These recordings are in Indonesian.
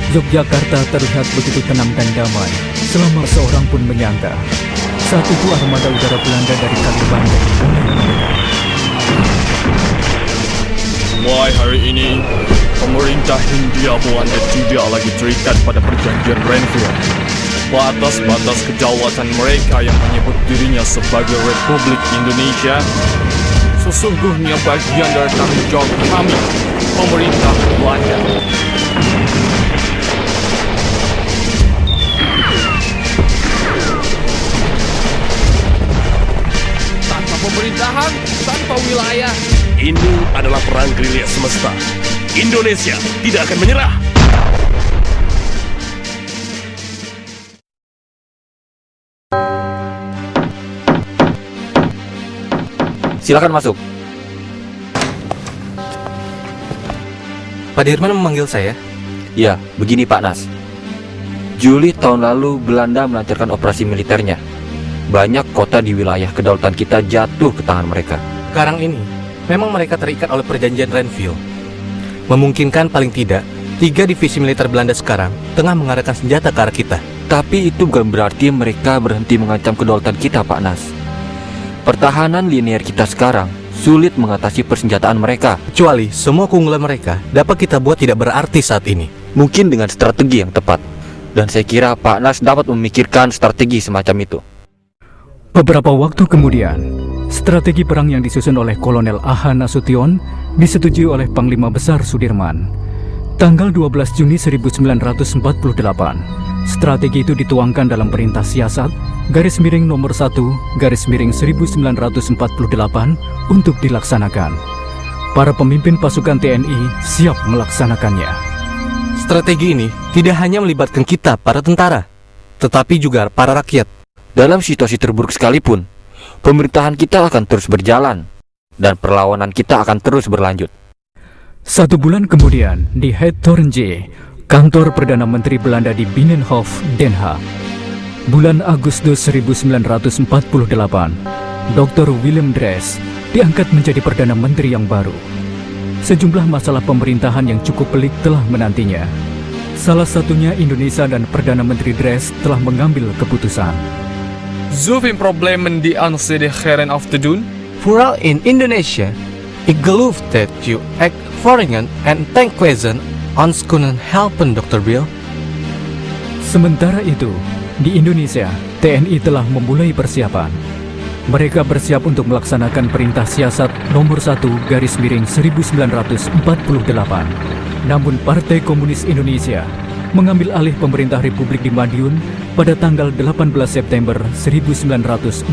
Yogyakarta terlihat begitu tenang dan damai selama seorang pun menyangka. Saat itu armada udara Belanda dari Kalimantan mulai mendekat. Mulai hari ini, pemerintah Hindia Belanda tidak lagi terikat pada perjanjian Renville. Batas-batas kedaulatan mereka yang menyebut dirinya sebagai Republik Indonesia sesungguhnya bagian dari tanggung jawab kami, pemerintah Belanda. Tanpa pemerintahan, tanpa wilayah. Ini adalah perang gerilya semesta. Indonesia tidak akan menyerah. Silakan masuk. Pak Dirman memanggil saya? Ya, begini Pak Nas. Juli tahun lalu Belanda melancarkan operasi militernya. Banyak kota di wilayah kedaulatan kita jatuh ke tangan mereka. Sekarang ini, memang mereka terikat oleh perjanjian Renville. Memungkinkan paling tidak 3 divisi militer Belanda sekarang tengah mengarahkan senjata ke arah kita. Tapi itu bukan berarti mereka berhenti mengancam kedaulatan kita, Pak Nas. Pertahanan linear kita sekarang sulit mengatasi persenjataan mereka. Kecuali semua keunggulan mereka dapat kita buat tidak berarti saat ini. Mungkin dengan strategi yang tepat. Dan saya kira Pak Nas dapat memikirkan strategi semacam itu. Beberapa waktu kemudian, strategi perang yang disusun oleh Kolonel A.H. Nasution disetujui oleh Panglima Besar Sudirman. Tanggal 12 Juni 1948, strategi itu dituangkan dalam Perintah Siasat _, nomor 1, _, 1948 untuk dilaksanakan. Para pemimpin pasukan TNI siap melaksanakannya. Strategi ini tidak hanya melibatkan kita, para tentara, tetapi juga para rakyat. Dalam situasi terburuk sekalipun, pemerintahan kita akan terus berjalan dan perlawanan kita akan terus berlanjut. 1 bulan kemudian, di Het Torentje, kantor Perdana Menteri Belanda di Binnenhof, Den Haag. Bulan Agustus 1948, Dr. Willem Drees diangkat menjadi Perdana Menteri yang baru. Sejumlah masalah pemerintahan yang cukup pelik telah menantinya. Salah satunya Indonesia dan Perdana Menteri Drees telah mengambil keputusan. Zoveel problemen die aan de geren af te doen. Vooral in Indonesia, ik geloof dat you act foreign and tankwezen ons kunnen helpen, Dr. Bill. Sementara itu, di Indonesia, TNI telah memulai persiapan. Mereka bersiap untuk melaksanakan Perintah Siasat nomor 1 _, 1948. Namun Partai Komunis Indonesia mengambil alih pemerintah Republik di Madiun pada tanggal 18 September 1945.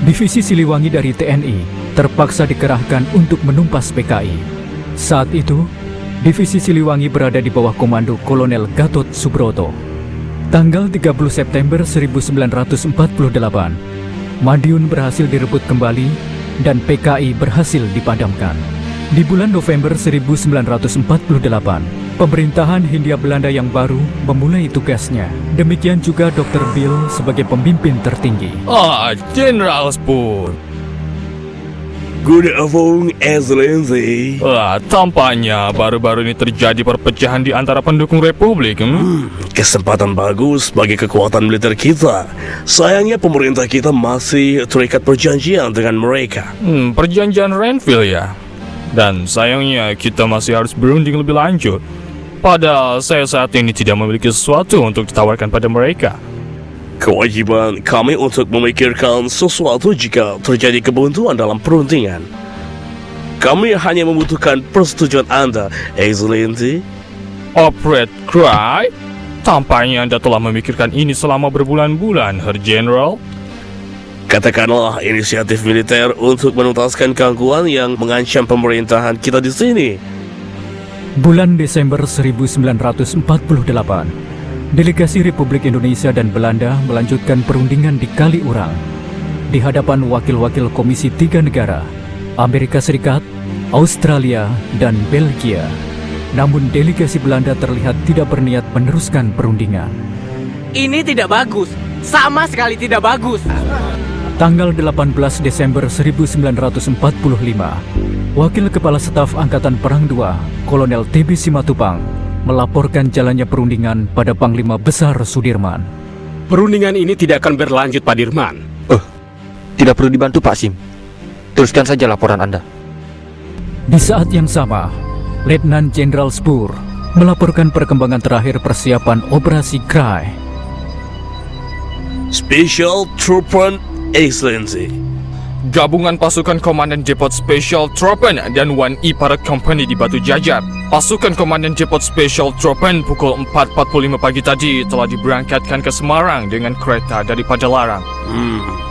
Divisi Siliwangi dari TNI terpaksa dikerahkan untuk menumpas PKI. Saat itu, Divisi Siliwangi berada di bawah komando Kolonel Gatot Subroto. Tanggal 30 September 1948, Madiun berhasil direbut kembali dan PKI berhasil dipadamkan. Di bulan November 1948, pemerintahan Hindia Belanda yang baru memulai tugasnya. Demikian juga Dr. Bill sebagai pemimpin tertinggi. General Spoor. Goedenavond, Excellency. Tampaknya baru-baru ini terjadi perpecahan di antara pendukung Republik. Kesempatan bagus bagi kekuatan militer kita. Sayangnya pemerintah kita masih terikat perjanjian dengan mereka. Perjanjian Renville ya. Dan sayangnya kita masih harus berunding lebih lanjut. Padahal saya saat ini tidak memiliki sesuatu untuk ditawarkan pada mereka. Kewajiban kami untuk memikirkan sesuatu jika terjadi kebuntuan dalam perundingan. Kami hanya membutuhkan persetujuan Anda, Excellency. Operate Cry? Tampaknya Anda telah memikirkan ini selama berbulan-bulan, Herr General. Katakanlah inisiatif militer untuk menuntaskan gangguan yang mengancam pemerintahan kita di sini. Bulan Desember 1948, delegasi Republik Indonesia dan Belanda melanjutkan perundingan di Kaliurang di hadapan wakil-wakil Komisi 3 negara, Amerika Serikat, Australia, dan Belgia. Namun delegasi Belanda terlihat tidak berniat meneruskan perundingan. Ini tidak bagus, sama sekali tidak bagus. Tanggal 18 Desember 1945, Wakil Kepala Staf Angkatan Perang II, Kolonel T.B. Simatupang, melaporkan jalannya perundingan pada Panglima Besar Sudirman. Perundingan ini tidak akan berlanjut, Pak Dirman. Tidak perlu dibantu, Pak Sim. Teruskan saja laporan Anda. Di saat yang sama, Letnan Jenderal Spur melaporkan perkembangan terakhir persiapan Operasi Cry. Special Trooper Excellency. Gabungan pasukan Komandan Depot Special Tropen dan 1I para company di Batu Jajar. Pasukan Komandan Depot Special Tropen pukul 4.45 pagi tadi telah diberangkatkan ke Semarang dengan kereta dari Padalarang.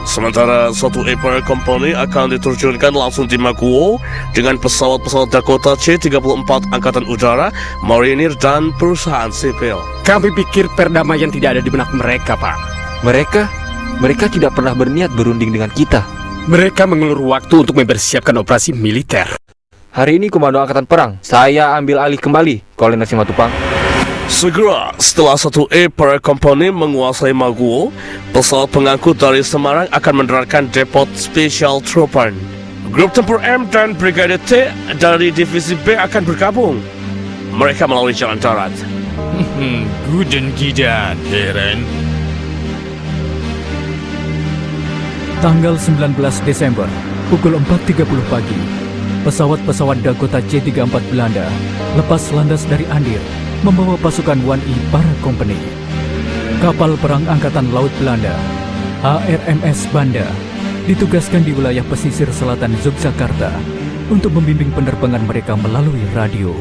Sementara 1A para company akan diterjunkan langsung di Maguwo dengan pesawat-pesawat Dakota C-34 Angkatan Udara, Marinir, dan perusahaan sipil. Kami pikir perdamaian tidak ada di benak mereka, Pak. Mereka tidak pernah berniat berunding dengan kita. Mereka mengulur waktu untuk mempersiapkan operasi militer. Hari ini Komando Angkatan Perang, saya ambil alih kembali, Kolonel Simatupang. Segera setelah 1A para company menguasai Maguwo, pesawat pengangkut dari Semarang akan menerapkan Depot Special Trooper. Grup Tempur M dan Brigade T dari Divisi B akan bergabung. Mereka melalui jalan darat. Guden gidan, Heren. Tanggal 19 Desember, pukul 4.30 pagi, pesawat-pesawat Dakota C-34 Belanda lepas landas dari Andir, membawa pasukan 1I para company. Kapal perang Angkatan Laut Belanda, HRMS Banda, ditugaskan di wilayah pesisir selatan Yogyakarta untuk membimbing penerbangan mereka melalui radio.